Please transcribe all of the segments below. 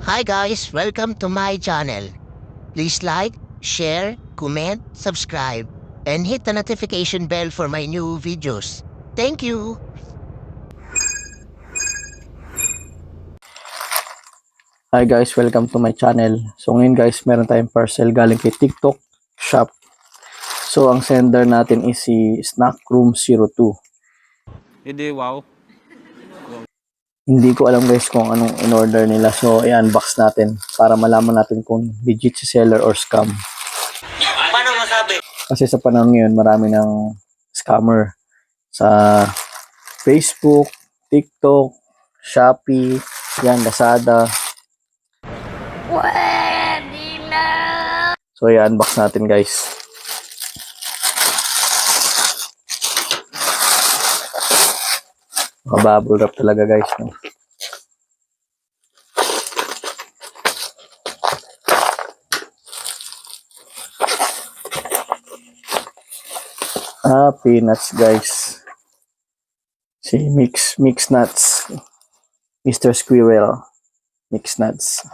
Hi guys, welcome to my channel. Please like, share, comment, subscribe, and hit the notification bell for my new videos. Thank you! Hi guys, welcome to my channel. So ngayon guys, meron tayong parcel galing kay TikTok Shop. So ang sender natin is si Snackroom02. Hindi, wow. Hindi ko alam guys kung anong in-order nila. So i-unbox natin para malaman natin kung legit si seller or scam. Paano masabi? Kasi sa panahon ngayon, marami ng scammer sa Facebook, TikTok, Shopee, yan, Lazada. So i-unbox natin guys. Bubble wrap talaga guys, no? Peanuts guys. Si mix nuts. Mr. Squirrel. Mix nuts.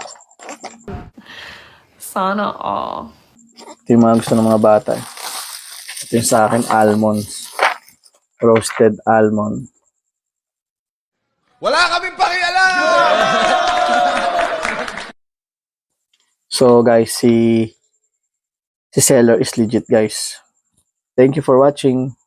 Sana all. Ito yung mga gusto ng mga bata. Ito yung sa akin, almonds. Roasted almond. Wala kaming pakialam! So guys, si seller is legit guys. Thank you for watching.